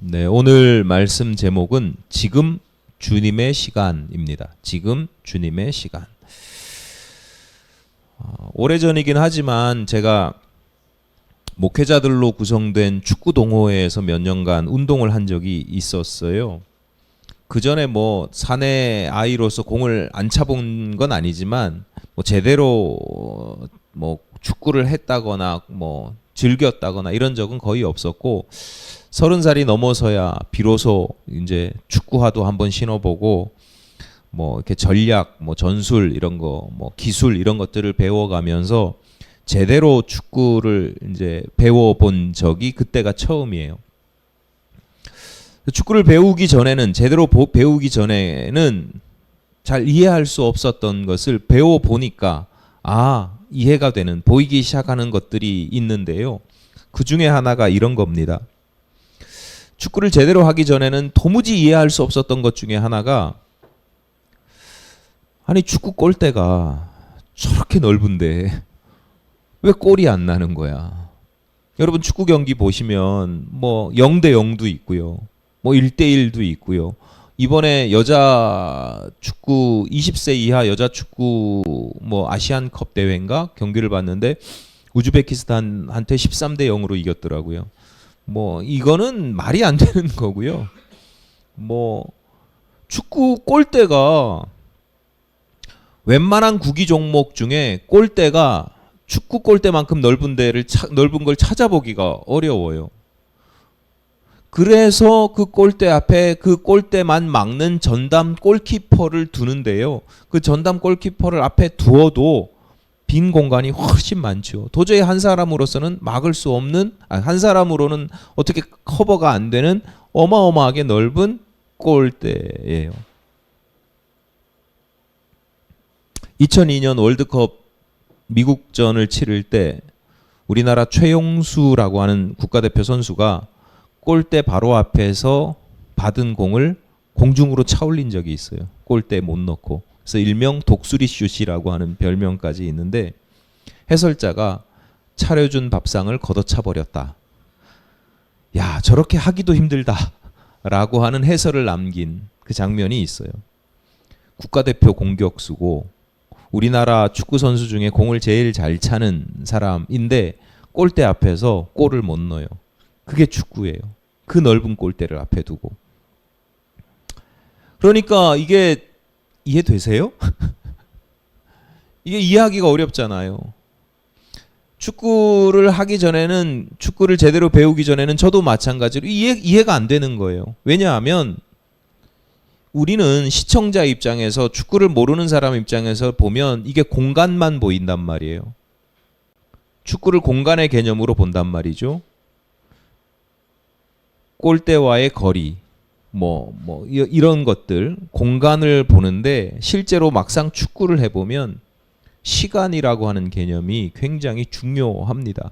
네, 오늘 말씀 제목은 지금 주님의 시간입니다. 지금 주님의 시간. 오래전이긴 하지만 제가 목회자들로 구성된 축구 동호회에서 몇 년간 운동을 한 적이 있었어요. 그 전에 뭐 사내 아이로서 공을 안 차본 건 아니지만 뭐 제대로 뭐 축구를 했다거나 뭐 즐겼다거나 이런 적은 거의 없었고 30살이 넘어서야 비로소 이제 축구화도 한번 신어보고 뭐 이렇게 전략, 뭐 전술 이런 거, 뭐 기술 이런 것들을 배워가면서 제대로 축구를 이제 배워본 적이 그때가 처음이에요. 축구를 배우기 전에는 제대로 배우기 전에는 잘 이해할 수 없었던 것을 배워보니까 이해가 되는, 보이기 시작하는 것들이 있는데요. 그 중에 하나가 이런 겁니다. 축구를 제대로 하기 전에는 도무지 이해할 수 없었던 것 중에 하나가 아니 축구 골대가 저렇게 넓은데 왜 골이 안 나는 거야. 여러분 축구 경기 보시면 뭐 0대 0도 있고요. 뭐 1대 1도 있고요. 이번에 여자 축구 20세 이하 여자 축구 뭐 아시안컵 대회인가 경기를 봤는데 우즈베키스탄한테 13대 0으로 이겼더라고요. 뭐 이거는 말이 안 되는 거고요. 뭐 축구 골대가 웬만한 구기 종목 중에 골대가 축구 골대만큼 넓은 걸 찾아보기가 어려워요. 그래서 그 골대 앞에 그 골대만 막는 전담 골키퍼를 두는데요. 그 전담 골키퍼를 앞에 두어도 빈 공간이 훨씬 많죠. 도저히 한 사람으로서는 막을 수 없는, 한 사람으로는 어떻게 커버가 안 되는 어마어마하게 넓은 골대예요. 2002년 월드컵 미국전을 치를 때 우리나라 최용수라고 하는 국가대표 선수가 골대 바로 앞에서 받은 공을 공중으로 차올린 적이 있어요. 골대에 못 넣고. 그래서 일명 독수리 슛이라고 하는 별명까지 있는데 해설자가 차려준 밥상을 걷어차 버렸다. 야, 저렇게 하기도 힘들다 라고 하는 해설을 남긴 그 장면이 있어요. 국가대표 공격수고 우리나라 축구 선수 중에 공을 제일 잘 차는 사람인데 골대 앞에서 골을 못 넣어요. 그게 축구예요. 그 넓은 골대를 앞에 두고. 그러니까 이게 이해되세요? 이게 이해하기가 어렵잖아요. 축구를 하기 전에는, 축구를 제대로 배우기 전에는 저도 마찬가지로 이해가 안 되는 거예요. 왜냐하면 우리는 시청자 입장에서, 축구를 모르는 사람 입장에서 보면 이게 공간만 보인단 말이에요. 축구를 공간의 개념으로 본단 말이죠. 골대와의 거리, 이런 것들, 공간을 보는데 실제로 막상 축구를 해보면 시간이라고 하는 개념이 굉장히 중요합니다.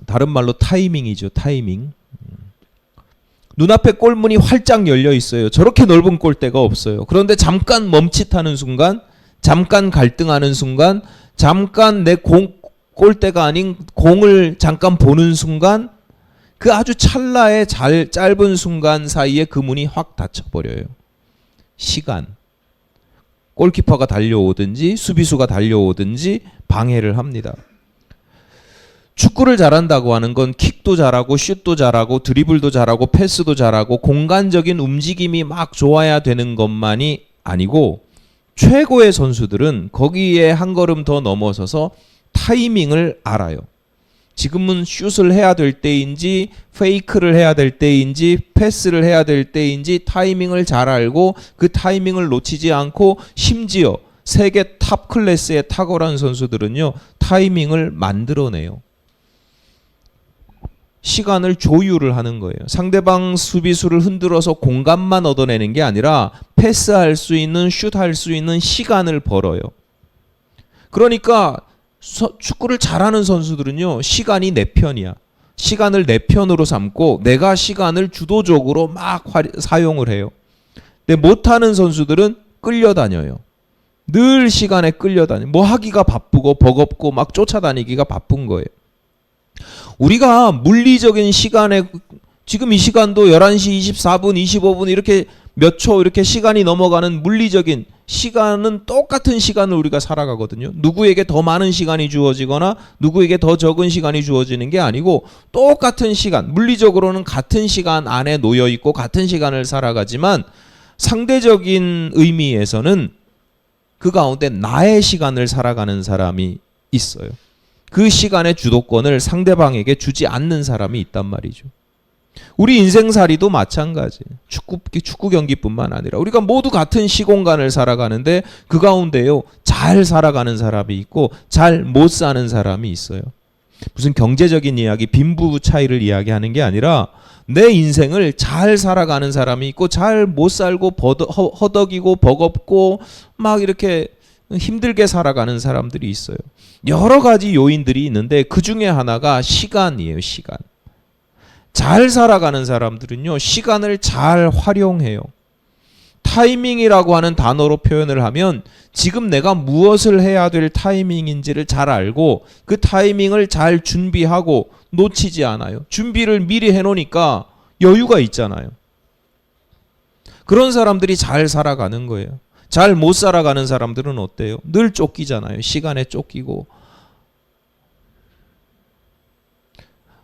다른 말로 타이밍이죠. 타이밍. 눈앞에 골문이 활짝 열려 있어요. 저렇게 넓은 골대가 없어요. 그런데 잠깐 멈칫하는 순간, 잠깐 갈등하는 순간, 잠깐 내 골대가 아닌 공을 잠깐 보는 순간, 그 아주 찰나의 짧은 순간 사이에 그 문이 확 닫혀버려요. 시간. 골키퍼가 달려오든지 수비수가 달려오든지 방해를 합니다. 축구를 잘한다고 하는 건 킥도 잘하고 슛도 잘하고 드리블도 잘하고 패스도 잘하고 공간적인 움직임이 막 좋아야 되는 것만이 아니고 최고의 선수들은 거기에 한 걸음 더 넘어서서 타이밍을 알아요. 지금은 슛을 해야 될 때인지 페이크를 해야 될 때인지 패스를 해야 될 때인지 타이밍을 잘 알고 그 타이밍을 놓치지 않고 심지어 세계 탑 클래스의 탁월한 선수들은요 타이밍을 만들어내요. 시간을 조율을 하는 거예요. 상대방 수비수를 흔들어서 공간만 얻어내는 게 아니라 패스할 수 있는, 슛할 수 있는 시간을 벌어요. 그러니까 축구를 잘하는 선수들은요 시간이 내 편이야. 시간을 내 편으로 삼고 내가 시간을 주도적으로 막 사용을 해요. 근데 못하는 선수들은 끌려다녀요. 늘 시간에 끌려다녀요. 뭐 하기가 바쁘고 버겁고 막 쫓아다니기가 바쁜 거예요. 우리가 물리적인 시간에 지금 이 시간도 11시 24분, 25분 이렇게 몇 초 이렇게 시간이 넘어가는 물리적인 시간은 똑같은 시간을 우리가 살아가거든요. 누구에게 더 많은 시간이 주어지거나 누구에게 더 적은 시간이 주어지는 게 아니고 똑같은 시간, 물리적으로는 같은 시간 안에 놓여 있고 같은 시간을 살아가지만 상대적인 의미에서는 그 가운데 나의 시간을 살아가는 사람이 있어요. 그 시간의 주도권을 상대방에게 주지 않는 사람이 있단 말이죠. 우리 인생살이도 마찬가지예요. 축구 경기뿐만 아니라 우리가 모두 같은 시공간을 살아가는데 그 가운데요, 잘 살아가는 사람이 있고 잘 못 사는 사람이 있어요. 무슨 경제적인 이야기, 빈부부 차이를 이야기하는 게 아니라 내 인생을 잘 살아가는 사람이 있고 잘 못 살고 허덕이고 버겁고 막 이렇게 힘들게 살아가는 사람들이 있어요. 여러 가지 요인들이 있는데 그 중에 하나가 시간이에요. 시간. 잘 살아가는 사람들은요, 시간을 잘 활용해요. 타이밍이라고 하는 단어로 표현을 하면 지금 내가 무엇을 해야 될 타이밍인지를 잘 알고 그 타이밍을 잘 준비하고 놓치지 않아요. 준비를 미리 해놓으니까 여유가 있잖아요. 그런 사람들이 잘 살아가는 거예요. 잘 못 살아가는 사람들은 어때요? 늘 쫓기잖아요. 시간에 쫓기고.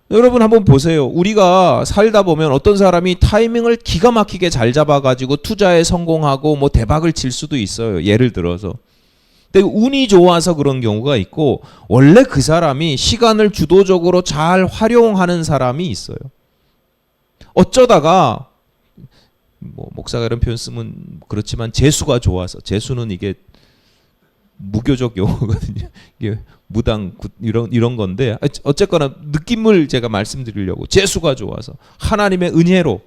여러분 한번 보세요. 우리가 살다 보면 어떤 사람이 타이밍을 기가 막히게 잘 잡아가지고 투자에 성공하고 뭐 대박을 칠 수도 있어요. 예를 들어서. 근데 운이 좋아서 그런 경우가 있고 원래 그 사람이 시간을 주도적으로 잘 활용하는 사람이 있어요. 어쩌다가 뭐 목사가 이런 표현 쓰면 그렇지만 재수가 좋아서, 재수는 이게 무교적 용어거든요. 이게 무당 이런 건데 어쨌거나 느낌을 제가 말씀드리려고, 재수가 좋아서 하나님의 은혜로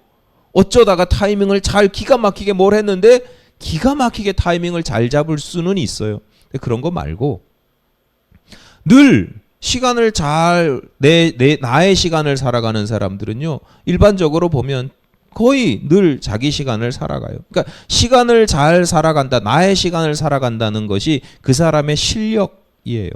어쩌다가 타이밍을 잘 기가 막히게 뭘 했는데 기가 막히게 타이밍을 잘 잡을 수는 있어요. 그런 거 말고 늘 시간을 잘 나의 시간을 살아가는 사람들은요, 일반적으로 보면 거의 늘 자기 시간을 살아가요. 그러니까 시간을 잘 살아간다, 나의 시간을 살아간다는 것이 그 사람의 실력이에요.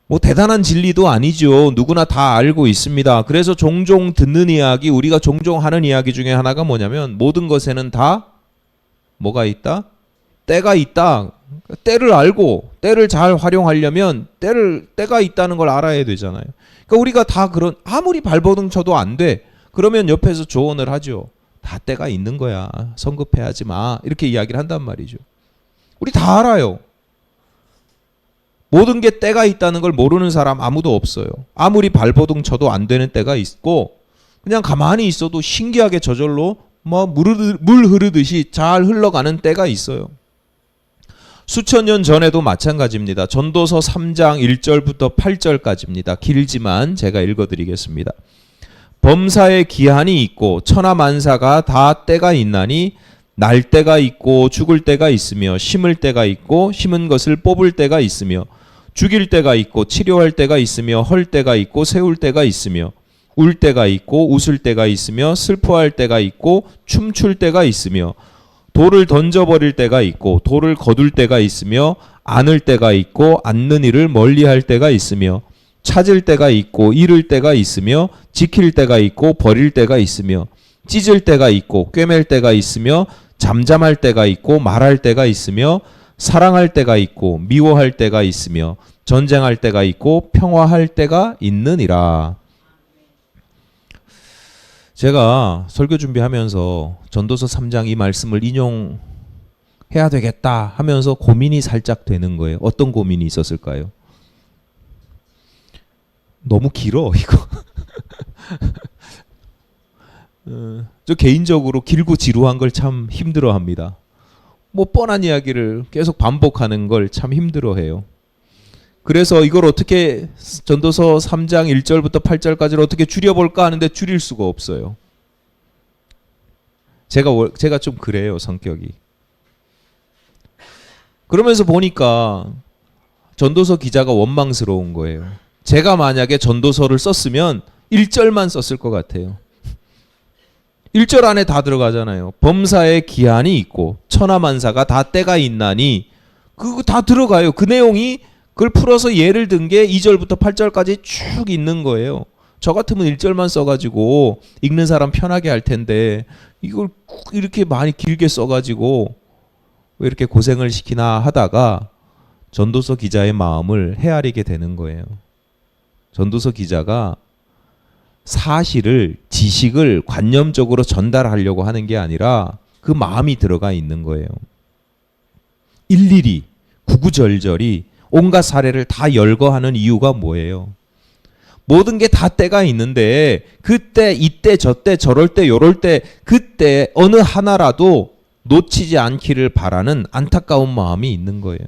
뭐 대단한 진리도 아니죠. 누구나 다 알고 있습니다. 그래서 종종 듣는 이야기, 우리가 종종 하는 이야기 중에 하나가 뭐냐면 모든 것에는 다 뭐가 있다? 때가 있다. 때를 알고 때를 잘 활용하려면 때가 있다는 걸 알아야 되잖아요. 그러니까 우리가 다 아무리 발버둥 쳐도 안 돼. 그러면 옆에서 조언을 하죠. 다 때가 있는 거야. 성급해하지 마. 이렇게 이야기를 한단 말이죠. 우리 다 알아요. 모든 게 때가 있다는 걸 모르는 사람 아무도 없어요. 아무리 발버둥 쳐도 안 되는 때가 있고 그냥 가만히 있어도 신기하게 저절로 뭐 물 흐르듯이 잘 흘러가는 때가 있어요. 수천 년 전에도 마찬가지입니다. 전도서 3장 1절부터 8절까지입니다. 길지만 제가 읽어드리겠습니다. 범사에 기한이 있고 천하만사가 다 때가 있나니 날 때가 있고 죽을 때가 있으며 심을 때가 있고 심은 것을 뽑을 때가 있으며 죽일 때가 있고 치료할 때가 있으며 헐 때가 있고 세울 때가 있으며 울 때가 있고 웃을 때가 있으며 슬퍼할 때가 있고 춤출 때가 있으며 돌을 던져버릴 때가 있고 돌을 거둘 때가 있으며 안을 때가 있고 앉는 일을 멀리할 때가 있으며 찾을 때가 있고 잃을 때가 있으며 지킬 때가 있고 버릴 때가 있으며 찢을 때가 있고 꿰맬 때가 있으며 잠잠할 때가 있고 말할 때가 있으며 사랑할 때가 있고 미워할 때가 있으며 전쟁할 때가 있고 평화할 때가 있느니라. 제가 설교 준비하면서 전도서 3장 이 말씀을 인용해야 되겠다 하면서 고민이 살짝 되는 거예요. 어떤 고민이 있었을까요? 너무 길어 이거. 저 개인적으로 길고 지루한 걸 참 힘들어합니다. 뭐 뻔한 이야기를 계속 반복하는 걸 참 힘들어해요. 그래서 이걸 어떻게 전도서 3장 1절부터 8절까지를 어떻게 줄여볼까 하는데 줄일 수가 없어요. 제가 좀 그래요, 성격이. 그러면서 보니까 전도서 기자가 원망스러운 거예요. 제가 만약에 전도서를 썼으면 1절만 썼을 것 같아요. 1절 안에 다 들어가잖아요. 범사의 기한이 있고 천하만사가 다 때가 있나니 그거 다 들어가요. 그 내용이 그걸 풀어서 예를 든 게 2절부터 8절까지 쭉 있는 거예요. 저 같으면 1절만 써가지고 읽는 사람 편하게 할 텐데 이걸 꼭 이렇게 많이 길게 써가지고 왜 이렇게 고생을 시키나 하다가 전도서 기자의 마음을 헤아리게 되는 거예요. 전도서 기자가 사실을, 지식을 관념적으로 전달하려고 하는 게 아니라 그 마음이 들어가 있는 거예요. 일일이 구구절절이 온갖 사례를 다 열거하는 이유가 뭐예요? 모든 게 다 때가 있는데 그때, 이때, 저때, 저럴 때, 요럴 때, 그때 어느 하나라도 놓치지 않기를 바라는 안타까운 마음이 있는 거예요.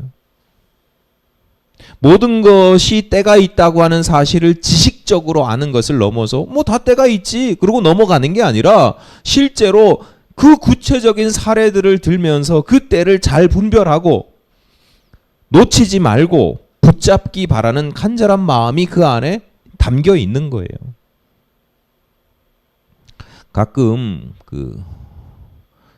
모든 것이 때가 있다고 하는 사실을 지식적으로 아는 것을 넘어서 뭐 다 때가 있지 그러고 넘어가는 게 아니라 실제로 그 구체적인 사례들을 들면서 그 때를 잘 분별하고 놓치지 말고 붙잡기 바라는 간절한 마음이 그 안에 담겨 있는 거예요. 가끔 그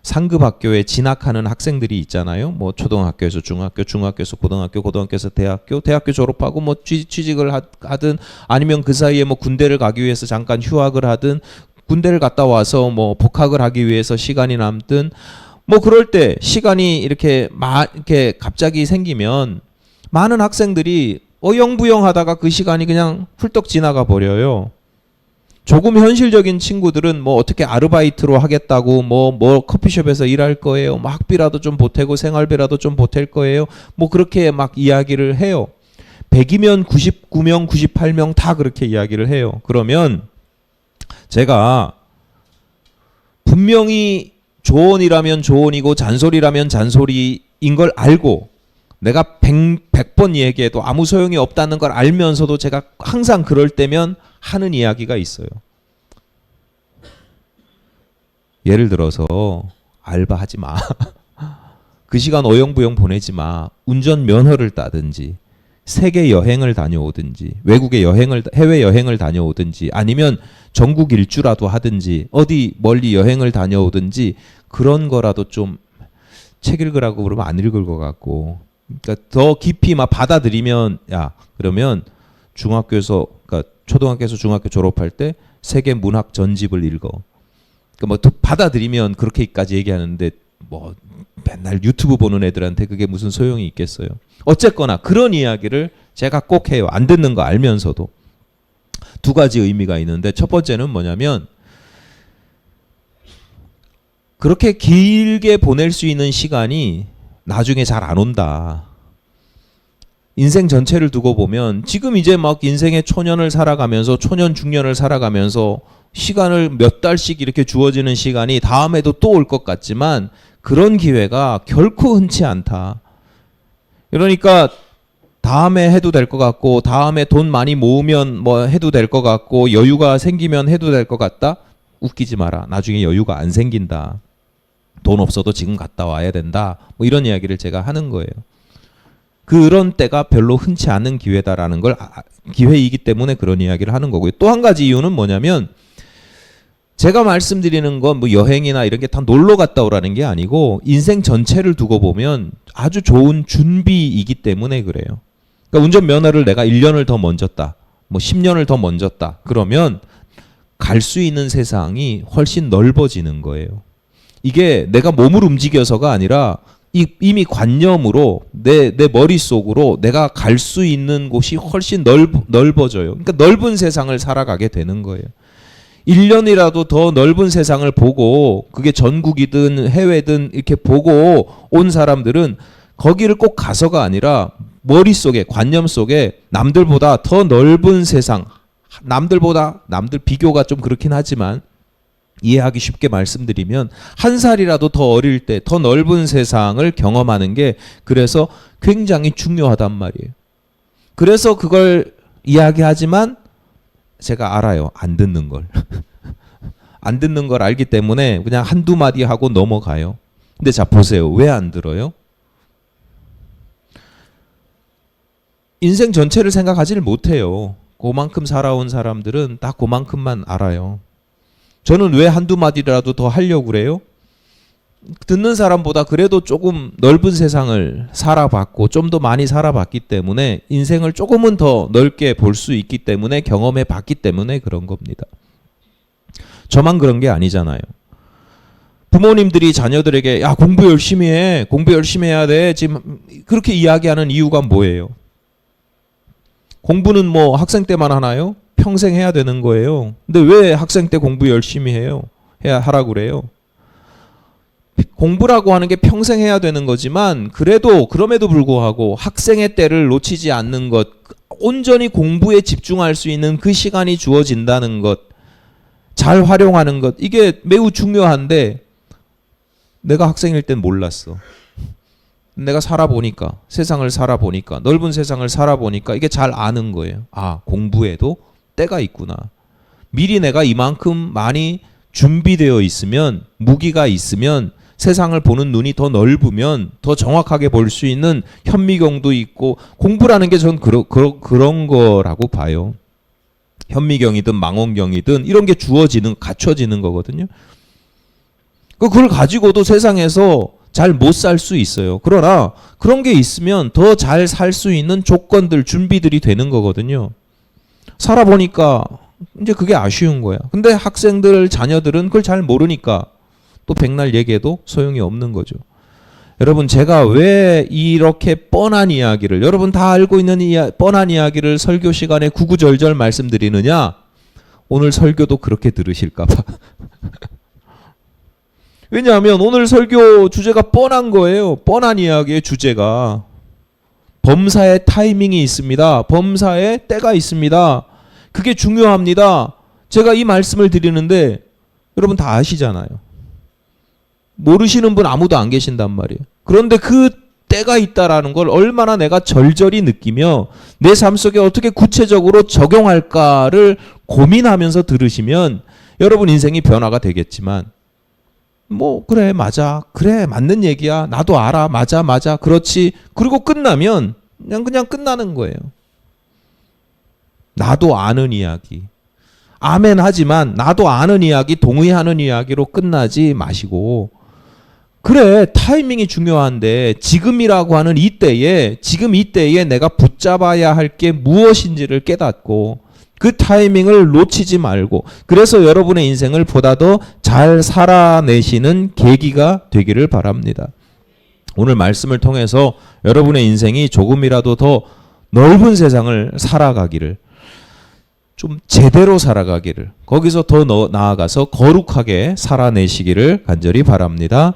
상급 학교에 진학하는 학생들이 있잖아요. 뭐 초등학교에서 중학교, 중학교에서 고등학교, 고등학교에서 대학교, 대학교 졸업하고 뭐 취직을 하든 아니면 그 사이에 뭐 군대를 가기 위해서 잠깐 휴학을 하든 군대를 갔다 와서 뭐 복학을 하기 위해서 시간이 남든 뭐 그럴 때 시간이 이렇게 이렇게 갑자기 생기면 많은 학생들이 어영부영하다가 그 시간이 그냥 훌떡 지나가 버려요. 조금 현실적인 친구들은 뭐 어떻게 아르바이트로 하겠다고 뭐 커피숍에서 일할 거예요. 뭐 학비라도 좀 보태고 생활비라도 좀 보탤 거예요. 뭐 그렇게 막 이야기를 해요. 100이면 99명, 98명 다 그렇게 이야기를 해요. 그러면 제가 분명히 조언이라면 조언이고 잔소리라면 잔소리인 걸 알고 내가 100번 얘기해도 아무 소용이 없다는 걸 알면서도 제가 항상 그럴 때면 하는 이야기가 있어요. 예를 들어서 알바하지 마. 그 시간 어영부영 보내지 마. 운전 면허를 따든지 세계 여행을 다녀오든지 외국에 해외 여행을 다녀오든지 아니면 전국 일주라도 하든지 어디 멀리 여행을 다녀오든지 그런 거라도 좀 책 읽으라고 그러면 안 읽을 것 같고 그러니까 더 깊이 막 받아들이면 야 그러면 중학교에서 그러니까 초등학교에서 중학교 졸업할 때 세계 문학 전집을 읽어. 그러니까 뭐 받아들이면 그렇게까지 얘기하는데 뭐 맨날 유튜브 보는 애들한테 그게 무슨 소용이 있겠어요. 어쨌거나 그런 이야기를 제가 꼭 해요. 안 듣는 거 알면서도. 두 가지 의미가 있는데 첫 번째는 뭐냐면 그렇게 길게 보낼 수 있는 시간이 나중에 잘 안 온다. 인생 전체를 두고 보면 지금 이제 막 인생의 초년을 살아가면서 초년 중년을 살아가면서 시간을 몇 달씩 이렇게 주어지는 시간이 다음에도 또 올 것 같지만 그런 기회가 결코 흔치 않다. 그러니까 다음에 해도 될 것 같고 다음에 돈 많이 모으면 뭐 해도 될 것 같고 여유가 생기면 해도 될 것 같다. 웃기지 마라. 나중에 여유가 안 생긴다. 돈 없어도 지금 갔다 와야 된다. 뭐 이런 이야기를 제가 하는 거예요. 그런 때가 별로 흔치 않은 기회다라는 걸 기회이기 때문에 그런 이야기를 하는 거고요. 또 한 가지 이유는 뭐냐면 제가 말씀드리는 건 뭐 여행이나 이런 게 다 놀러 갔다 오라는 게 아니고 인생 전체를 두고 보면 아주 좋은 준비이기 때문에 그래요. 그러니까 운전면허를 내가 1년을 더 먼저 뭐 10년을 더 먼저 그러면 갈 수 있는 세상이 훨씬 넓어지는 거예요. 이게 내가 몸을 움직여서가 아니라 이미 관념으로 내 머릿속으로 내가 갈 수 있는 곳이 훨씬 넓어져요. 그러니까 넓은 세상을 살아가게 되는 거예요. 1년이라도 더 넓은 세상을 보고 그게 전국이든 해외든 이렇게 보고 온 사람들은 거기를 꼭 가서가 아니라 머릿속에 관념 속에 남들보다 더 넓은 세상 남들 비교가 좀 그렇긴 하지만 이해하기 쉽게 말씀드리면 한 살이라도 더 어릴 때 더 넓은 세상을 경험하는 게 그래서 굉장히 중요하단 말이에요. 그래서 그걸 이야기하지만 제가 알아요. 안 듣는 걸. 안 듣는 걸 알기 때문에 그냥 한두 마디 하고 넘어가요. 근데 자 보세요. 왜 안 들어요? 인생 전체를 생각하지를 못해요. 그만큼 살아온 사람들은 딱 그만큼만 알아요. 저는 왜 한두 마디라도 더 하려고 그래요? 듣는 사람보다 그래도 조금 넓은 세상을 살아봤고 좀 더 많이 살아봤기 때문에 인생을 조금은 더 넓게 볼 수 있기 때문에 경험해 봤기 때문에 그런 겁니다. 저만 그런 게 아니잖아요. 부모님들이 자녀들에게 야 공부 열심히 해. 공부 열심히 해야 돼. 지금 그렇게 이야기하는 이유가 뭐예요? 공부는 뭐 학생 때만 하나요? 평생 해야 되는 거예요. 근데 왜 학생 때 공부 열심히 해요? 해야 하라고 그래요? 공부라고 하는 게 평생 해야 되는 거지만 그럼에도 불구하고 학생의 때를 놓치지 않는 것, 온전히 공부에 집중할 수 있는 그 시간이 주어진다는 것, 잘 활용하는 것, 이게 매우 중요한데 내가 학생일 땐 몰랐어. 내가 살아보니까, 세상을 살아보니까, 넓은 세상을 살아보니까 이게 잘 아는 거예요. 아, 공부에도 때가 있구나. 미리 내가 이만큼 많이 준비되어 있으면, 무기가 있으면, 세상을 보는 눈이 더 넓으면 더 정확하게 볼 수 있는 현미경도 있고, 공부라는 게 전 그런 거라고 봐요. 현미경이든 망원경이든 이런 게 주어지는, 갖춰지는 거거든요. 그걸 가지고도 세상에서 잘 못 살 수 있어요. 그러나 그런 게 있으면 더 잘 살 수 있는 조건들, 준비들이 되는 거거든요. 살아보니까 이제 그게 아쉬운 거야. 근데 학생들, 자녀들은 그걸 잘 모르니까 또 백날 얘기해도 소용이 없는 거죠. 여러분, 제가 왜 이렇게 뻔한 이야기를, 여러분 다 알고 있는 뻔한 이야기를 설교 시간에 구구절절 말씀드리느냐? 오늘 설교도 그렇게 들으실까 봐. 왜냐하면 오늘 설교 주제가 뻔한 거예요. 뻔한 이야기의 주제가. 범사에 타이밍이 있습니다. 범사에 때가 있습니다. 그게 중요합니다. 제가 이 말씀을 드리는데 여러분 다 아시잖아요. 모르시는 분 아무도 안 계신단 말이에요. 그런데 그 때가 있다라는 걸 얼마나 내가 절절히 느끼며 내 삶 속에 어떻게 구체적으로 적용할까를 고민하면서 들으시면 여러분 인생이 변화가 되겠지만, 뭐 그래 맞아, 그래 맞는 얘기야, 나도 알아, 맞아 그렇지, 그리고 끝나면 그냥 끝나는 거예요. 나도 아는 이야기, 아멘 하지만 나도 아는 이야기, 동의하는 이야기로 끝나지 마시고, 그래 타이밍이 중요한데 지금이라고 하는 지금 이때에 내가 붙잡아야 할 게 무엇인지를 깨닫고 그 타이밍을 놓치지 말고, 그래서 여러분의 인생을 보다 더 잘 살아내시는 계기가 되기를 바랍니다. 오늘 말씀을 통해서 여러분의 인생이 조금이라도 더 넓은 세상을 살아가기를, 좀 제대로 살아가기를, 거기서 더 나아가서 거룩하게 살아내시기를 간절히 바랍니다.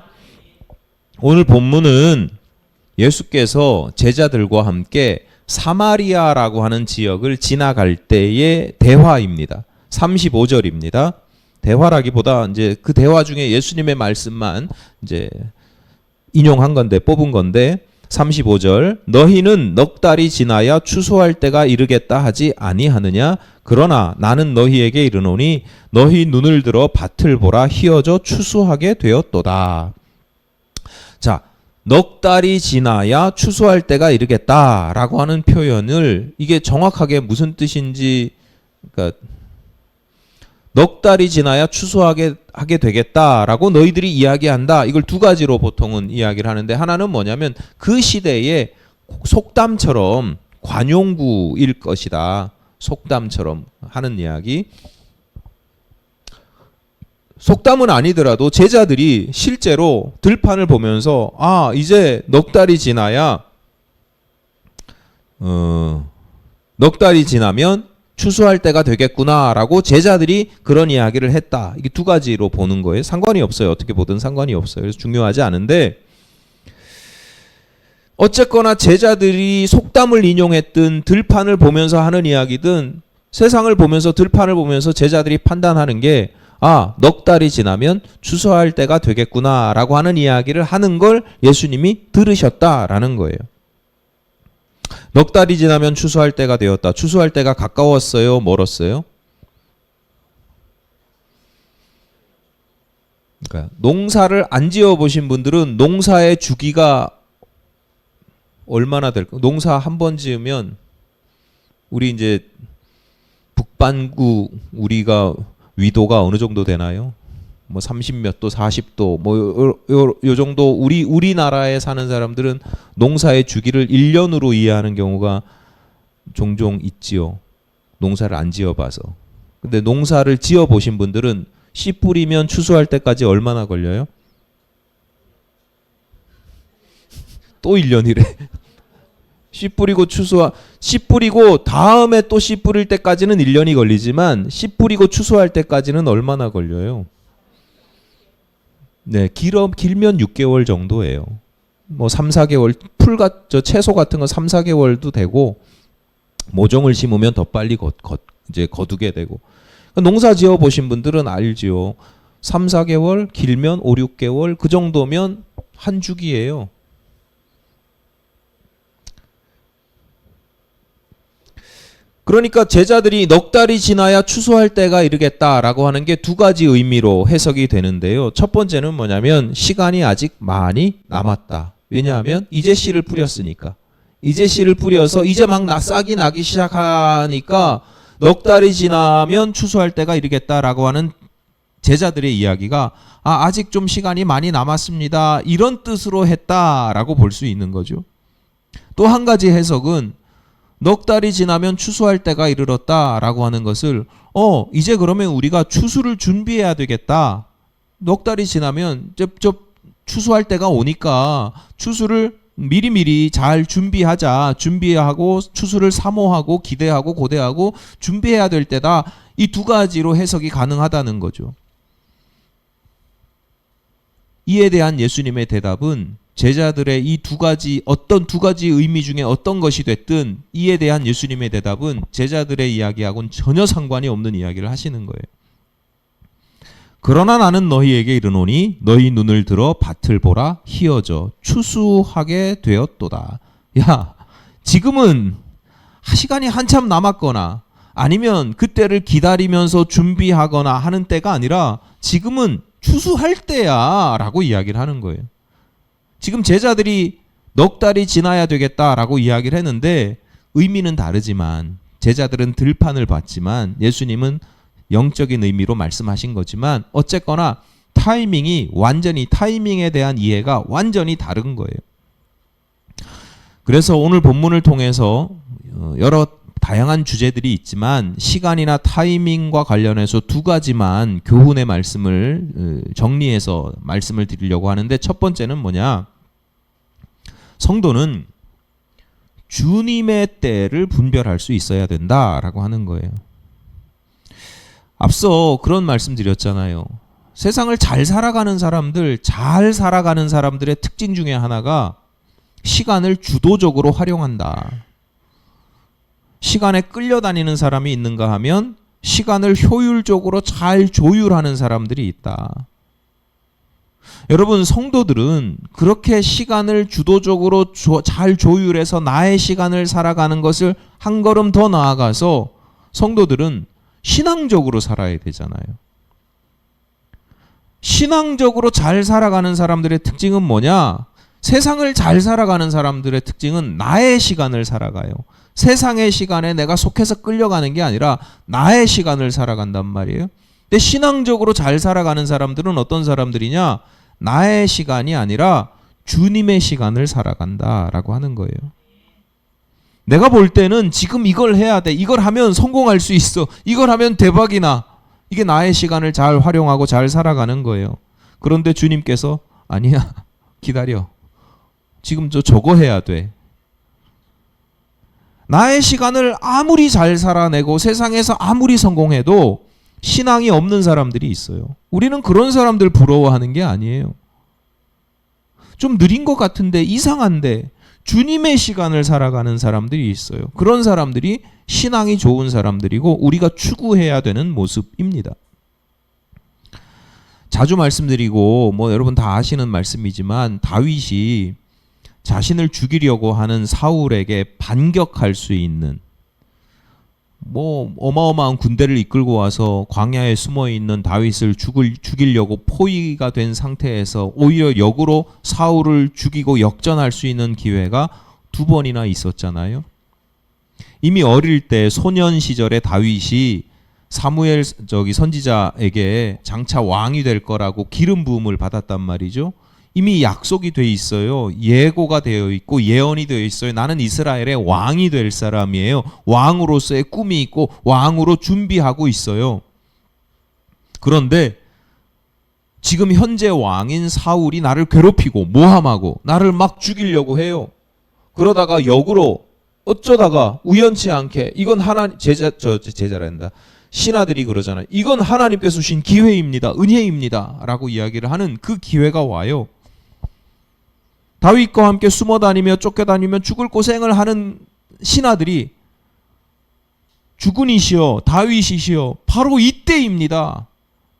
오늘 본문은 예수께서 제자들과 함께 사마리아라고 하는 지역을 지나갈 때의 대화입니다. 35절입니다. 대화라기보다 이제 그 대화 중에 예수님의 말씀만 이제 인용한 건데, 뽑은 건데, 35절, 너희는 넉 달이 지나야 추수할 때가 이르겠다 하지 아니하느냐? 그러나 나는 너희에게 이르노니 너희 눈을 들어 밭을 보라, 희어져 추수하게 되었도다. 자, 넉 달이 지나야 추수할 때가 이르겠다라고 하는 표현을, 이게 정확하게 무슨 뜻인지, 그러니까 넉 달이 지나야 추수하게 되겠다라고 너희들이 이야기한다. 이걸 두 가지로 보통은 이야기를 하는데, 하나는 뭐냐면 그 시대에 속담처럼 관용구일 것이다. 속담처럼 하는 이야기. 속담은 아니더라도 제자들이 실제로 들판을 보면서 아, 이제 넉 달이 지나야 넉 달이 지나면 추수할 때가 되겠구나라고 제자들이 그런 이야기를 했다. 이게 두 가지로 보는 거예요. 상관이 없어요. 어떻게 보든 상관이 없어요. 그래서 중요하지 않은데, 어쨌거나 제자들이 속담을 인용했든 들판을 보면서 하는 이야기든 세상을 보면서 들판을 보면서 제자들이 판단하는 게, 아, 넉 달이 지나면 추수할 때가 되겠구나라고 하는 이야기를 하는 걸 예수님이 들으셨다라는 거예요. 넉 달이 지나면 추수할 때가 되었다. 추수할 때가 가까웠어요? 멀었어요? 그러니까 농사를 안 지어 보신 분들은 농사의 주기가 얼마나 될까? 농사 한 번 지으면, 우리 이제 북반구, 우리가 위도가 어느 정도 되나요? 뭐 30몇 도, 40도, 뭐 요 정도 우리나라에 사는 사람들은 농사의 주기를 1년으로 이해하는 경우가 종종 있지요. 농사를 안 지어봐서. 근데 농사를 지어보신 분들은 씨 뿌리면 추수할 때까지 얼마나 걸려요? 또 1년이래. 씨 뿌리고 씨 뿌리고 다음에 또 씨 뿌릴 때까지는 1년이 걸리지만 씨 뿌리고 추수할 때까지는 얼마나 걸려요? 네, 길면 6개월 정도예요. 뭐 3, 4개월 저 채소 같은 거 3, 4개월도 되고 모종을 심으면 더 빨리 이제 거두게 되고. 농사 지어 보신 분들은 알지요. 3, 4개월, 길면 5, 6개월 그 정도면 한 주기예요. 그러니까 제자들이 넉 달이 지나야 추수할 때가 이르겠다라고 하는 게 두 가지 의미로 해석이 되는데요. 첫 번째는 뭐냐면 시간이 아직 많이 남았다. 왜냐하면 이제 씨를 뿌렸으니까. 이제 씨를 뿌려서 이제 막 싹이 나기 시작하니까 넉 달이 지나면 추수할 때가 이르겠다라고 하는 제자들의 이야기가 아직 좀 시간이 많이 남았습니다. 이런 뜻으로 했다라고 볼 수 있는 거죠. 또 한 가지 해석은 넉 달이 지나면 추수할 때가 이르렀다라고 하는 것을 이제 그러면 우리가 추수를 준비해야 되겠다. 넉 달이 지나면 추수할 때가 오니까 추수를 미리미리 잘 준비하고 추수를 사모하고 기대하고 고대하고 준비해야 될 때다. 이 두 가지로 해석이 가능하다는 거죠. 이에 대한 예수님의 대답은 제자들의 이 어떤 두 가지 의미 중에 어떤 것이 됐든 이에 대한 예수님의 대답은 제자들의 이야기하고는 전혀 상관이 없는 이야기를 하시는 거예요. 그러나 나는 너희에게 이르노니 너희 눈을 들어 밭을 보라 희어져 추수하게 되었도다. 야, 지금은 시간이 한참 남았거나 아니면 그때를 기다리면서 준비하거나 하는 때가 아니라 지금은 추수할 때야 라고 이야기를 하는 거예요. 지금 제자들이 넉 달이 지나야 되겠다라고 이야기를 했는데 의미는 다르지만 제자들은 들판을 봤지만 예수님은 영적인 의미로 말씀하신 거지만 어쨌거나 타이밍에 대한 이해가 완전히 다른 거예요. 그래서 오늘 본문을 통해서 여러 다양한 주제들이 있지만 시간이나 타이밍과 관련해서 두 가지만 교훈의 말씀을 정리해서 말씀을 드리려고 하는데 첫 번째는 뭐냐? 성도는 주님의 때를 분별할 수 있어야 된다라고 하는 거예요. 앞서 그런 말씀 드렸잖아요. 세상을 잘 살아가는 사람들의 특징 중에 하나가 시간을 주도적으로 활용한다. 시간에 끌려다니는 사람이 있는가 하면 시간을 효율적으로 잘 조율하는 사람들이 있다. 여러분, 성도들은 그렇게 시간을 주도적으로 잘 조율해서 나의 시간을 살아가는 것을 한 걸음 더 나아가서 성도들은 신앙적으로 살아야 되잖아요. 신앙적으로 잘 살아가는 사람들의 특징은 뭐냐? 세상을 잘 살아가는 사람들의 특징은 나의 시간을 살아가요. 세상의 시간에 내가 속해서 끌려가는 게 아니라 나의 시간을 살아간단 말이에요. 근데 신앙적으로 잘 살아가는 사람들은 어떤 사람들이냐? 나의 시간이 아니라 주님의 시간을 살아간다라고 하는 거예요. 내가 볼 때는 지금 이걸 해야 돼. 이걸 하면 성공할 수 있어. 이걸 하면 대박이나. 이게 나의 시간을 잘 활용하고 잘 살아가는 거예요. 그런데 주님께서 아니야. 기다려. 지금 저거 해야 돼. 나의 시간을 아무리 잘 살아내고 세상에서 아무리 성공해도 신앙이 없는 사람들이 있어요. 우리는 그런 사람들 부러워하는 게 아니에요. 좀 느린 것 같은데 이상한데 주님의 시간을 살아가는 사람들이 있어요. 그런 사람들이 신앙이 좋은 사람들이고 우리가 추구해야 되는 모습입니다. 자주 말씀드리고 여러분 다 아시는 말씀이지만 다윗이 자신을 죽이려고 하는 사울에게 반격할 수 있는 어마어마한 군대를 이끌고 와서 광야에 숨어 있는 다윗을 죽이려고 포위가 된 상태에서 오히려 역으로 사울을 죽이고 역전할 수 있는 기회가 2번이나 있었잖아요. 이미 어릴 때 소년 시절에 다윗이 사무엘 선지자에게 장차 왕이 될 거라고 기름 부음을 받았단 말이죠. 이미 약속이 돼 있어요. 예고가 되어 있고 예언이 되어 있어요. 나는 이스라엘의 왕이 될 사람이에요. 왕으로서의 꿈이 있고 왕으로 준비하고 있어요. 그런데 지금 현재 왕인 사울이 나를 괴롭히고 모함하고 나를 막 죽이려고 해요. 그러다가 역으로 어쩌다가 우연치 않게 이건 하나님 제자란다. 신하들이 그러잖아요. 이건 하나님께서 주신 기회입니다. 은혜입니다. 라고 이야기를 하는 그 기회가 와요. 다윗과 함께 숨어 다니며 쫓겨다니며 죽을 고생을 하는 신하들이 주군이시여 다윗이시여 바로 이때입니다.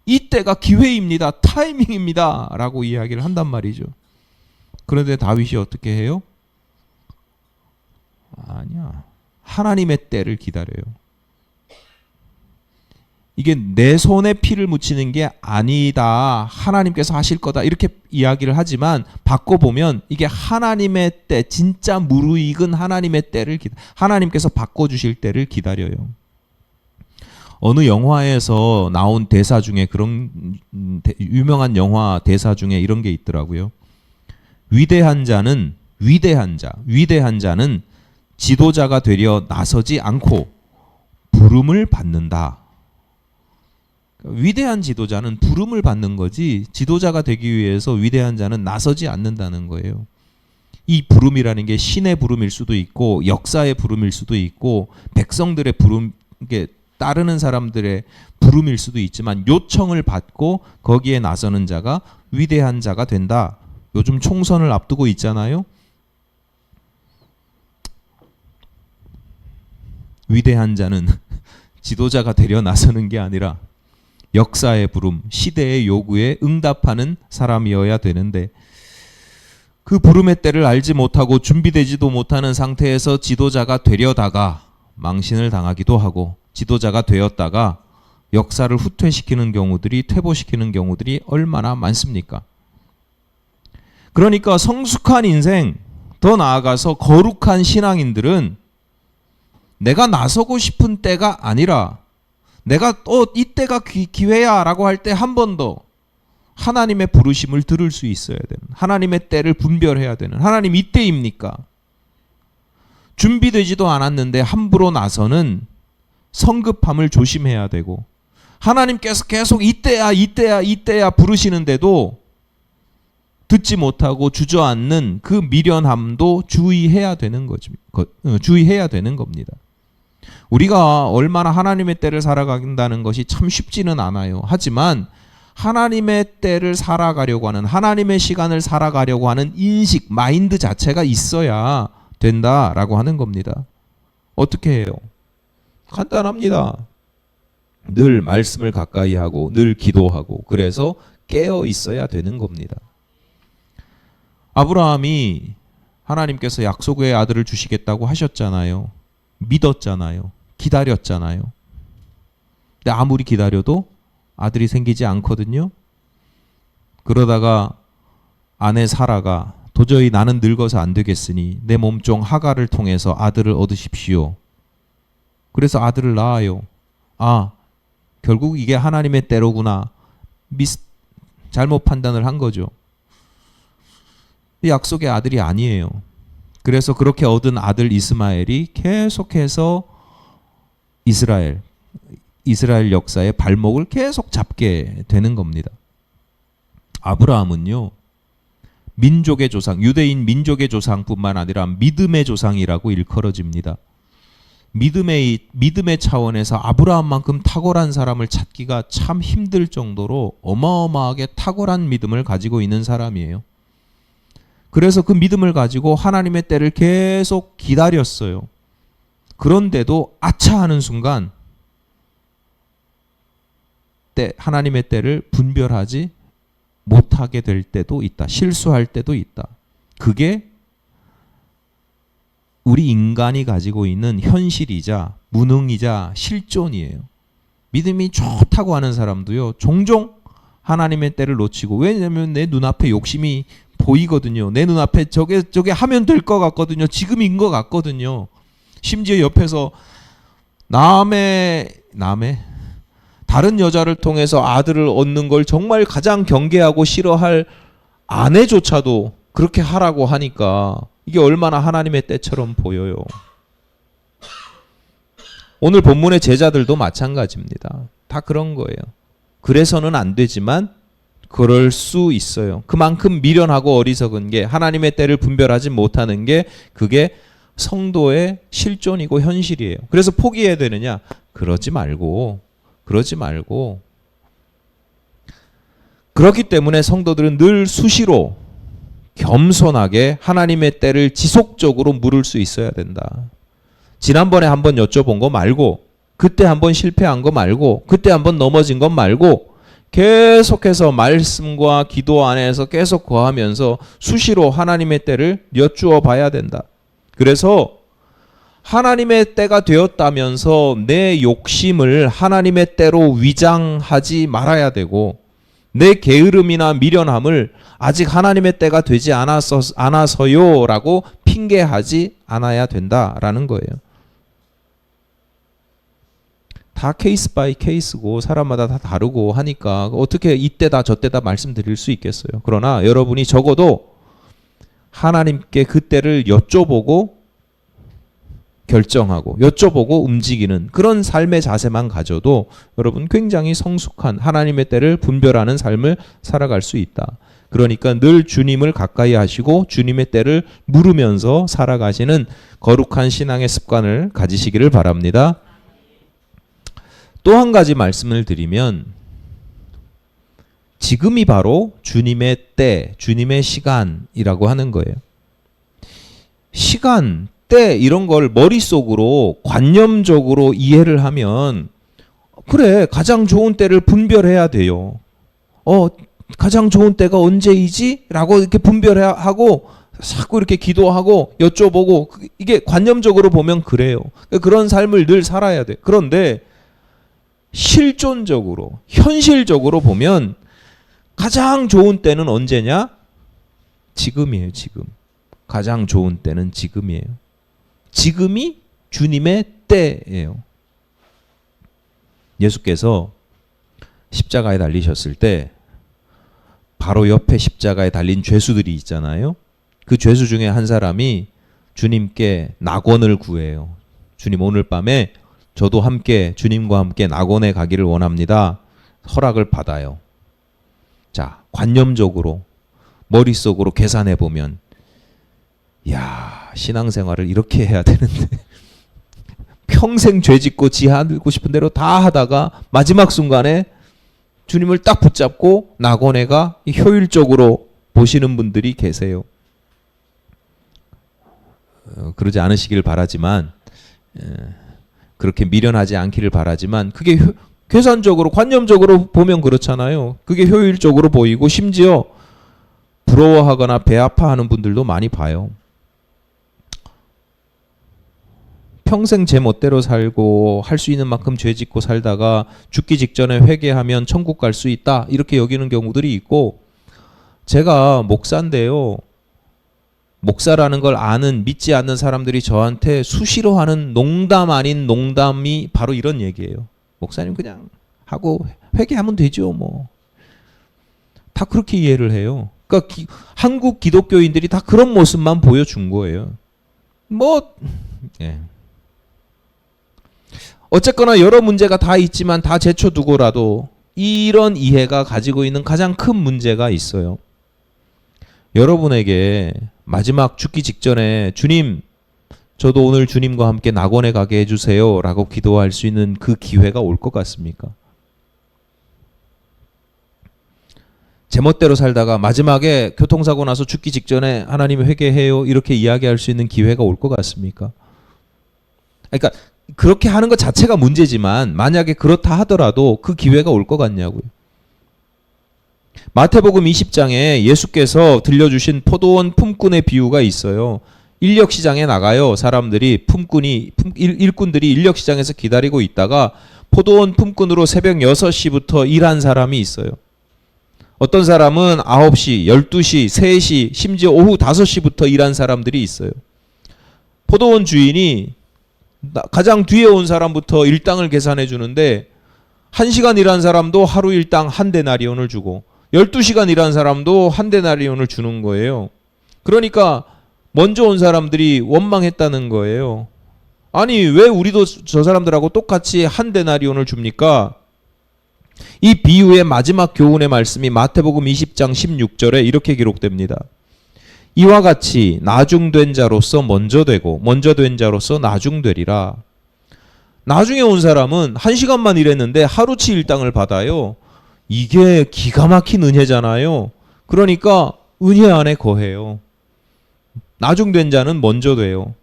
이때가 기회입니다. 타이밍입니다. 라고 이야기를 한단 말이죠. 그런데 다윗이 어떻게 해요? 아니야. 하나님의 때를 기다려요. 이게 내 손에 피를 묻히는 게 아니다. 하나님께서 하실 거다. 이렇게 이야기를 하지만 바꿔보면 이게 하나님의 때, 진짜 무르익은 하나님의 때를 하나님께서 바꿔주실 때를 기다려요. 어느 영화에서 나온 대사 중에 그런 유명한 영화 대사 중에 이런 게 있더라고요. 위대한 자는 지도자가 되려 나서지 않고 부름을 받는다. 위대한 지도자는 부름을 받는 거지 지도자가 되기 위해서 위대한 자는 나서지 않는다는 거예요. 이 부름이라는 게 신의 부름일 수도 있고 역사의 부름일 수도 있고 백성들의 부름, 이게 따르는 사람들의 부름일 수도 있지만 요청을 받고 거기에 나서는 자가 위대한 자가 된다. 요즘 총선을 앞두고 있잖아요. 위대한 자는 지도자가 되려 나서는 게 아니라 역사의 부름, 시대의 요구에 응답하는 사람이어야 되는데 그 부름의 때를 알지 못하고 준비되지도 못하는 상태에서 지도자가 되려다가 망신을 당하기도 하고 지도자가 되었다가 역사를 후퇴시키는 경우들이 퇴보시키는 경우들이 얼마나 많습니까? 그러니까 성숙한 인생, 더 나아가서 거룩한 신앙인들은 내가 나서고 싶은 때가 아니라 내가 이때가 기회야 라고 할 때 한 번 더 하나님의 부르심을 들을 수 있어야 되는, 하나님의 때를 분별해야 되는, 하나님 이때입니까? 준비되지도 않았는데 함부로 나서는 성급함을 조심해야 되고 하나님께서 계속 이때야 부르시는데도 듣지 못하고 주저앉는 그 미련함도 주의해야 되는 겁니다. 우리가 얼마나 하나님의 때를 살아간다는 것이 참 쉽지는 않아요. 하지만 하나님의 때를 살아가려고 하는, 하나님의 시간을 살아가려고 하는 인식, 마인드 자체가 있어야 된다라고 하는 겁니다. 어떻게 해요? 간단합니다. 늘 말씀을 가까이 하고 늘 기도하고 그래서 깨어 있어야 되는 겁니다. 아브라함이 하나님께서 약속의 아들을 주시겠다고 하셨잖아요. 믿었잖아요. 기다렸잖아요. 근데 아무리 기다려도 아들이 생기지 않거든요. 그러다가 아내 사라가 도저히 나는 늙어서 안 되겠으니 내 몸종 하갈을 통해서 아들을 얻으십시오. 그래서 아들을 낳아요. 아, 결국 이게 하나님의 때로구나. 잘못 판단을 한 거죠. 약속의 아들이 아니에요. 그래서 그렇게 얻은 아들 이스마엘이 계속해서 이스라엘 역사의 발목을 계속 잡게 되는 겁니다. 아브라함은요, 민족의 조상, 유대인 민족의 조상뿐만 아니라 믿음의 조상이라고 일컬어집니다. 믿음의 차원에서 아브라함만큼 탁월한 사람을 찾기가 참 힘들 정도로 어마어마하게 탁월한 믿음을 가지고 있는 사람이에요. 그래서 그 믿음을 가지고 하나님의 때를 계속 기다렸어요. 그런데도 아차하는 순간 하나님의 때를 분별하지 못하게 될 때도 있다. 실수할 때도 있다. 그게 우리 인간이 가지고 있는 현실이자 무능이자 실존이에요. 믿음이 좋다고 하는 사람도요, 종종 하나님의 때를 놓치고, 왜냐하면 내 눈앞에 욕심이 보이거든요. 내 눈앞에 저게 하면 될 것 같거든요. 지금인 것 같거든요. 심지어 옆에서 남의 다른 여자를 통해서 아들을 얻는 걸 정말 가장 경계하고 싫어할 아내조차도 그렇게 하라고 하니까 이게 얼마나 하나님의 때처럼 보여요. 오늘 본문의 제자들도 마찬가지입니다. 다 그런 거예요. 그래서는 안 되지만 그럴 수 있어요. 그만큼 미련하고 어리석은 게, 하나님의 때를 분별하지 못하는 게, 그게 성도의 실존이고 현실이에요. 그래서 포기해야 되느냐? 그러지 말고. 그렇기 때문에 성도들은 늘 수시로 겸손하게 하나님의 때를 지속적으로 물을 수 있어야 된다. 지난번에 한번 여쭤본 거 말고, 그때 한번 실패한 거 말고, 그때 한번 넘어진 것 말고, 계속해서 말씀과 기도 안에서 계속 거하면서 수시로 하나님의 때를 여쭈어 봐야 된다. 그래서 하나님의 때가 되었다면서 내 욕심을 하나님의 때로 위장하지 말아야 되고, 내 게으름이나 미련함을 아직 하나님의 때가 되지 않아서요 라고 핑계하지 않아야 된다라는 거예요. 다 케이스 바이 케이스고 사람마다 다 다르고 하니까 어떻게 이때다 저때다 말씀드릴 수 있겠어요. 그러나 여러분이 적어도 하나님께 그 때를 여쭤보고 결정하고 여쭤보고 움직이는 그런 삶의 자세만 가져도 여러분 굉장히 성숙한 하나님의 때를 분별하는 삶을 살아갈 수 있다. 그러니까 늘 주님을 가까이 하시고 주님의 때를 물으면서 살아가시는 거룩한 신앙의 습관을 가지시기를 바랍니다. 또 한 가지 말씀을 드리면, 지금이 바로 주님의 때, 주님의 시간이라고 하는 거예요. 시간, 때 이런 걸 머릿속으로 관념적으로 이해를 하면, 그래, 가장 좋은 때를 분별해야 돼요. 가장 좋은 때가 언제이지? 라고 이렇게 분별하고 자꾸 이렇게 기도하고 여쭤보고, 이게 관념적으로 보면 그래요. 그런 삶을 늘 살아야 돼. 그런데 실존적으로, 현실적으로 보면 가장 좋은 때는 언제냐? 지금이에요, 지금. 가장 좋은 때는 지금이에요. 지금이 주님의 때예요. 예수께서 십자가에 달리셨을 때 바로 옆에 십자가에 달린 죄수들이 있잖아요. 그 죄수 중에 한 사람이 주님께 낙원을 구해요. 주님, 오늘 밤에 저도 함께 주님과 함께 낙원에 가기를 원합니다. 허락을 받아요. 자, 관념적으로 머릿속으로 계산해 보면, 야, 신앙생활을 이렇게 해야 되는데 평생 죄짓고 지 하고 싶은 대로 다 하다가 마지막 순간에 주님을 딱 붙잡고 낙원에가 효율적으로 보시는 분들이 계세요. 그러지 않으시길 바라지만, 그렇게 미련하지 않기를 바라지만, 그게 계산적으로 관념적으로 보면 그렇잖아요. 그게 효율적으로 보이고 심지어 부러워하거나 배 아파하는 분들도 많이 봐요. 평생 제 멋대로 살고 할 수 있는 만큼 죄 짓고 살다가 죽기 직전에 회개하면 천국 갈 수 있다, 이렇게 여기는 경우들이 있고, 제가 목사인데요, 목사라는 걸 아는 믿지 않는 사람들이 저한테 수시로 하는 농담 아닌 농담이 바로 이런 얘기예요. 목사님 그냥 하고 회개하면 되죠 뭐. 다 그렇게 이해를 해요. 그러니까 한국 기독교인들이 다 그런 모습만 보여준 거예요. 예. 어쨌거나 여러 문제가 다 있지만 다 제쳐두고라도 이런 이해가 가지고 있는 가장 큰 문제가 있어요. 여러분에게 마지막 죽기 직전에 주님, 저도 오늘 주님과 함께 낙원에 가게 해주세요 라고 기도할 수 있는 그 기회가 올 것 같습니까? 제멋대로 살다가 마지막에 교통사고 나서 죽기 직전에 하나님 회개해요 이렇게 이야기할 수 있는 기회가 올 것 같습니까? 그러니까 그렇게 하는 것 자체가 문제지만 만약에 그렇다 하더라도 그 기회가 올 것 같냐고요. 마태복음 20장에 예수께서 들려주신 포도원 품꾼의 비유가 있어요. 인력시장에 나가요. 사람들이 일꾼들이 인력시장에서 기다리고 있다가 포도원 품꾼으로 새벽 6시부터 일한 사람이 있어요. 어떤 사람은 9시, 12시, 3시, 심지어 오후 5시부터 일한 사람들이 있어요. 포도원 주인이 가장 뒤에 온 사람부터 일당을 계산해 주는데 1시간 일한 사람도 하루 일당 한 데나리온을 주고 12시간 일한 사람도 한 데나리온을 주는 거예요. 그러니까 먼저 온 사람들이 원망했다는 거예요. 아니 왜 우리도 저 사람들하고 똑같이 한 데나리온을 줍니까? 이 비유의 마지막 교훈의 말씀이 마태복음 20장 16절에 이렇게 기록됩니다. 이와 같이 나중된 자로서 먼저 되고 먼저 된 자로서 나중되리라. 나중에 온 사람은 1시간만 일했는데 하루치 일당을 받아요. 이게 기가 막힌 은혜잖아요. 그러니까 은혜 안에 거해요. 나중된 자는 먼저 돼요.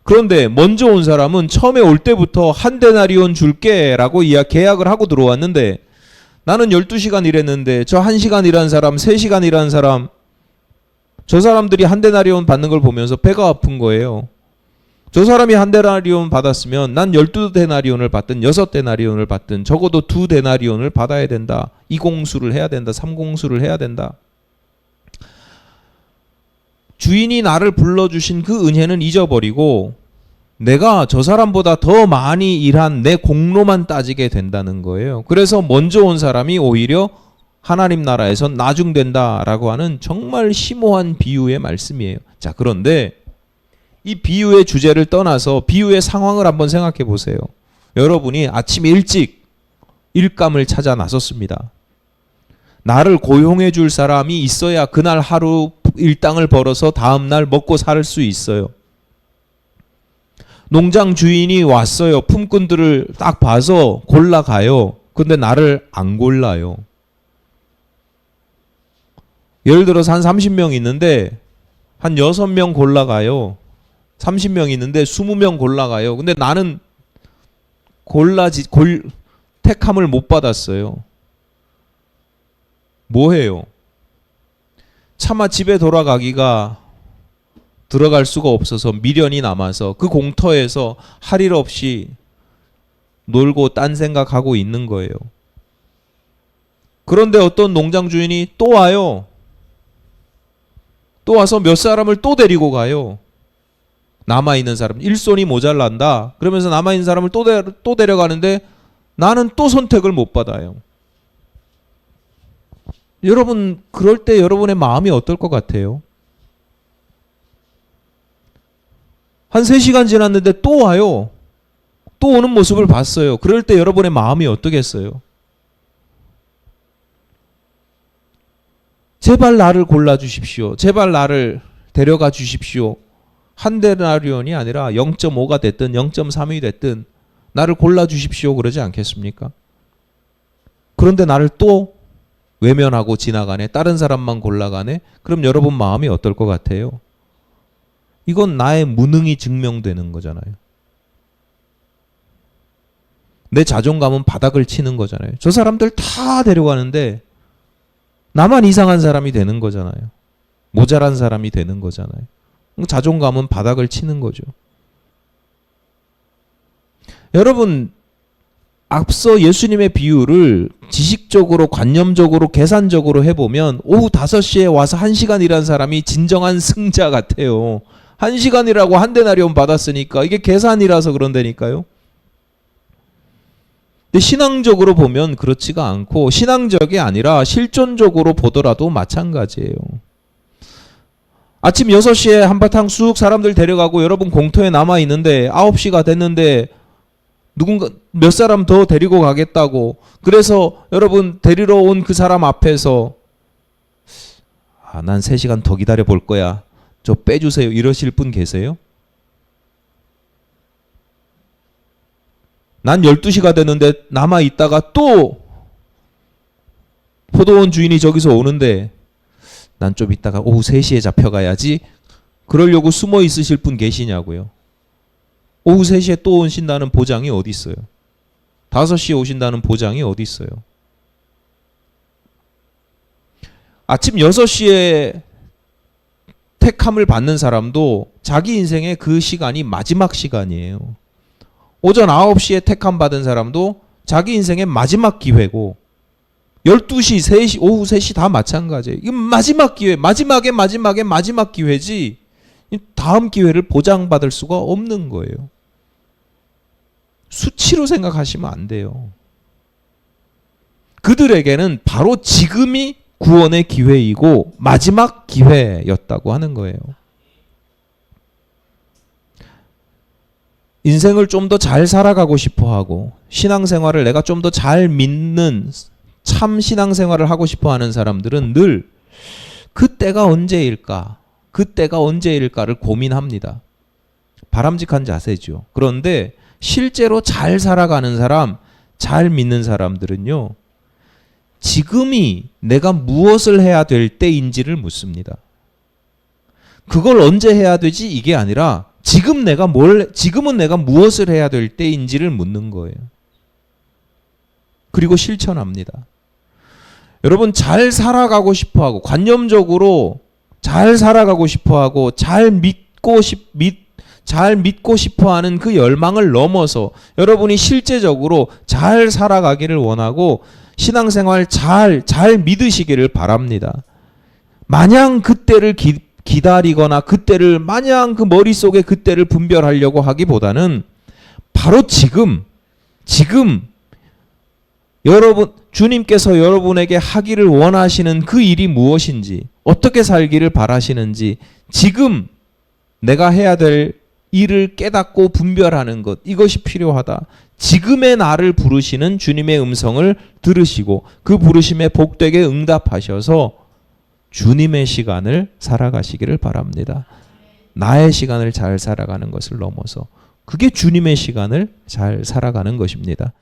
그런데 먼저 온 사람은 처음에 올 때부터 한 데나리온 줄게 라고 계약을 하고 들어왔는데 나는 12시간 일했는데 저 1시간 일한 사람, 3시간 일한 사람, 저 사람들이 한 데나리온 받는 걸 보면서 배가 아픈 거예요. 저 사람이 한 데나리온 받았으면 난 12데나리온을 받든 6데나리온을 받든 적어도 2데나리온을 받아야 된다. 2공수를 해야 된다. 3공수를 해야 된다. 주인이 나를 불러주신 그 은혜는 잊어버리고 내가 저 사람보다 더 많이 일한 내 공로만 따지게 된다는 거예요. 그래서 먼저 온 사람이 오히려 하나님 나라에선 나중된다라고 하는 정말 심오한 비유의 말씀이에요. 자, 그런데 이 비유의 주제를 떠나서 비유의 상황을 한번 생각해 보세요. 여러분이 아침 일찍 일감을 찾아 나섰습니다. 나를 고용해 줄 사람이 있어야 그날 하루 일당을 벌어서 다음날 먹고 살 수 있어요. 농장 주인이 왔어요. 품꾼들을 딱 봐서 골라가요. 근데 나를 안 골라요. 예를 들어서 한 30명 있는데 한 6명 골라가요. 30명 있는데 20명 골라가요. 근데 나는 택함을 못 받았어요. 뭐해요? 차마 집에 돌아가기가 들어갈 수가 없어서 미련이 남아서 그 공터에서 할 일 없이 놀고 딴 생각하고 있는 거예요. 그런데 어떤 농장 주인이 또 와요. 또 와서 몇 사람을 또 데리고 가요. 남아있는 사람, 일손이 모자란다. 그러면서 남아있는 사람을 또 데려가는데 나는 또 선택을 못 받아요. 여러분, 그럴 때 여러분의 마음이 어떨 것 같아요? 한 3시간 지났는데 또 와요. 또 오는 모습을 봤어요. 그럴 때 여러분의 마음이 어떠겠어요? 제발 나를 골라주십시오. 제발 나를 데려가 주십시오. 한 데나리온이 아니라 0.5가 됐든 0.3이 됐든 나를 골라주십시오. 그러지 않겠습니까? 그런데 나를 또 외면하고 지나가네. 다른 사람만 골라가네. 그럼 여러분 마음이 어떨 것 같아요? 이건 나의 무능이 증명되는 거잖아요. 내 자존감은 바닥을 치는 거잖아요. 저 사람들 다 데려가는데 나만 이상한 사람이 되는 거잖아요. 모자란 사람이 되는 거잖아요. 자존감은 바닥을 치는 거죠. 여러분, 앞서 예수님의 비유를 지식적으로 관념적으로 계산적으로 해보면 오후 5시에 와서 1시간 일한 사람이 진정한 승자 같아요. 1시간이라고 한 데나리온 받았으니까 이게 계산이라서 그런다니까요. 근데 신앙적으로 보면 그렇지가 않고 신앙적이 아니라 실존적으로 보더라도 마찬가지예요. 아침 6시에 한바탕 쑥 사람들 데려가고 여러분 공터에 남아있는데 9시가 됐는데 누군가 몇 사람 더 데리고 가겠다고 그래서 여러분 데리러 온 그 사람 앞에서 난 3시간 더 기다려 볼 거야. 저 빼주세요. 이러실 분 계세요? 난 12시가 됐는데 남아있다가 또 포도원 주인이 저기서 오는데 난 좀 있다가 오후 3시에 잡혀가야지. 그러려고 숨어 있으실 분 계시냐고요. 오후 3시에 또 오신다는 보장이 어디 있어요? 5시에 오신다는 보장이 어디 있어요? 아침 6시에 택함을 받는 사람도 자기 인생의 그 시간이 마지막 시간이에요. 오전 9시에 택함 받은 사람도 자기 인생의 마지막 기회고 12시, 3시, 오후 3시 다 마찬가지예요. 이건 마지막 기회, 마지막의 마지막 기회지 다음 기회를 보장받을 수가 없는 거예요. 수치로 생각하시면 안 돼요. 그들에게는 바로 지금이 구원의 기회이고 마지막 기회였다고 하는 거예요. 인생을 좀 더 잘 살아가고 싶어 하고 신앙생활을 내가 좀 더 잘 믿는 참 신앙생활을 하고 싶어 하는 사람들은 늘 그때가 언제일까? 그때가 언제일까를 고민합니다. 바람직한 자세죠. 그런데 실제로 잘 살아가는 사람, 잘 믿는 사람들은요. 지금이 내가 무엇을 해야 될 때인지를 묻습니다. 그걸 언제 해야 되지? 이게 아니라 지금은 내가 무엇을 해야 될 때인지를 묻는 거예요. 그리고 실천합니다. 여러분 잘 살아가고 싶어하고 관념적으로 잘 살아가고 싶어하고 잘 믿고 싶어하는 그 열망을 넘어서 여러분이 실제적으로 잘 살아가기를 원하고 신앙생활 잘 믿으시기를 바랍니다. 마냥 그때를 기다리거나 그때를 마냥 그 머릿속에 그때를 분별하려고 하기보다는 바로 지금 여러분 주님께서 여러분에게 하기를 원하시는 그 일이 무엇인지 어떻게 살기를 바라시는지 지금 내가 해야 될 일을 깨닫고 분별하는 것 이것이 필요하다. 지금의 나를 부르시는 주님의 음성을 들으시고 그 부르심에 복되게 응답하셔서 주님의 시간을 살아가시기를 바랍니다. 나의 시간을 잘 살아가는 것을 넘어서 그게 주님의 시간을 잘 살아가는 것입니다.